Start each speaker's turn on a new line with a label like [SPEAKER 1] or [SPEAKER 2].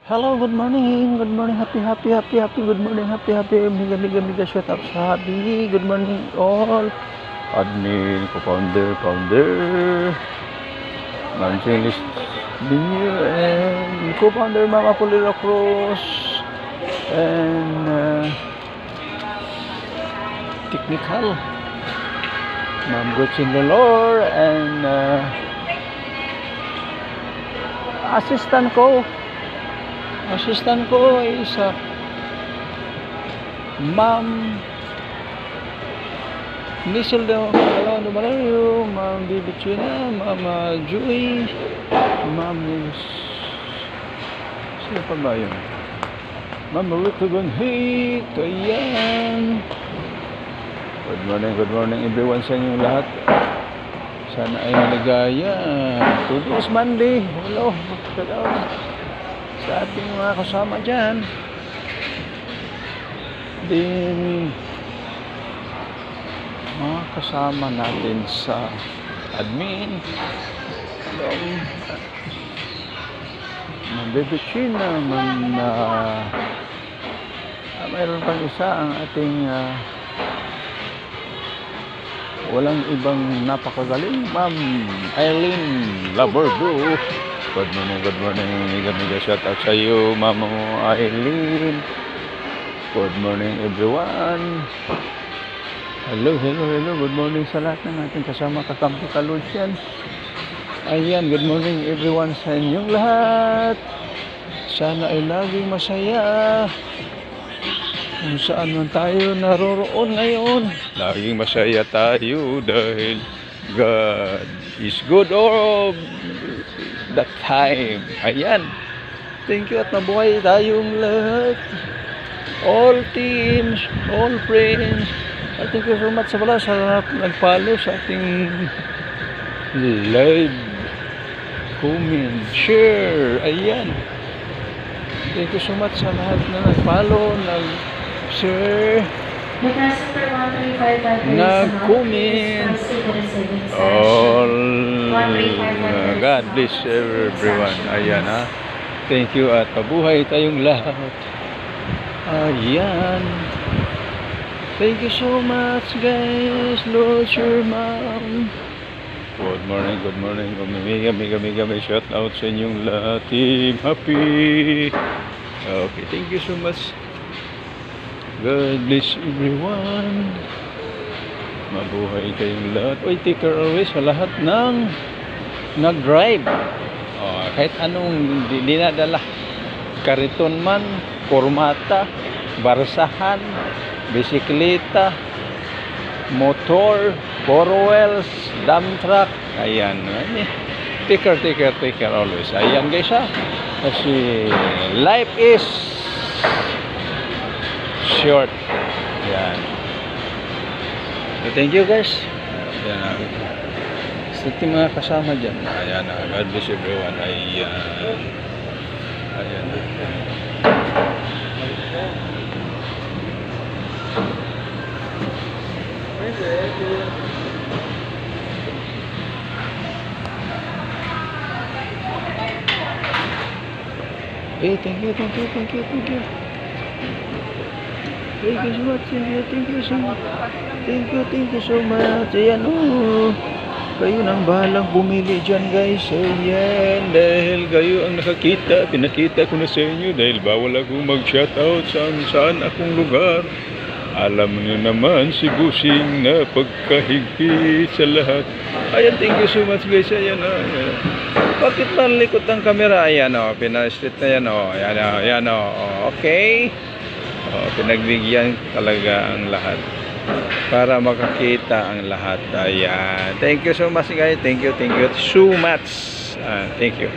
[SPEAKER 1] Hello, good morning, happy, good morning, happy, mega, shout out sa happy, good morning all, admin, co-founder, evangelist, Binyo, and co-founder, Mama Polira Cruz, and technical, Ma'am Gretchen Lolor, and assistant ko is Ma'am Nisel Malayo, Ma'am Bibi China, Ma'am Joy, Ma'am sino pa ba yun? Ma'am Marito Gonhit, ayan. Good morning everyone sa inyong lahat. Sana ay maligaya. Today is Monday. Hello, shout out sa ating mga kasama dyan. Din mga kasama natin sa admin. Hello, Ma'am Baby China, mayroon pang isa ang ating walang ibang napakagaling, Ma'am Eileen Labordo. Good morning, mega shout out sa iyo, Ma'am Eileen. Good morning everyone. Hello, good morning sa lahat ng ating kasama kakampi Kalusian. Ayan, good morning everyone sa inyong lahat. Sana ay laging masaya kung saan man tayo naroroon ngayon. Laging masaya tayo dahil God is good all that time. Ayan. Thank you at mabuhay tayong lahat. All teams, all friends. Thank you so much sa pala sa nag-follow sa ating live, comment, share. Ayan. Thank you so much sa lahat na nag-follow, nag-share, nag-comment. All God bless everyone. Ayan ha. Thank you at mabuhay tayong lahat. Ayan. Thank you so much guys. Lord your mom. Good morning. Mega shout out sa inyong lahat. Team happy. Okay, thank you so much. God bless everyone. Mabuhay kayong lahat. Oy, take care always sa lahat ng nag-drive. Kahit anong dinadala. Kariton man, kormata, barsahan, bisikleta, motor, four wheels, dump truck. Ayan. Take care always. Ayan guys ha. Kasi life is short. Ayan. So, thank you guys. Ayan. Sa ating mga kasama dyan. Ayan. God bless everyone. Ayan. Ayan. Hey, thank you. Thank you so much. Ayan, kayo nang bahalang bumili dyan guys. Ayan, dahil kayo ang nakakita, pinakita ko na sa inyo dahil bawal akong mag-shoutout saan akong lugar. Alam niyo naman si Busing na pagkahigpit sa lahat. Ayan, thank you so much guys. Ayan, bakit malikot ang camera? Ayan pina-street na yan ayan okay. Pinagbigyan talaga ang lahat para makakita ang lahat. Ayan, thank you so much guys. Thank you so much. Thank you.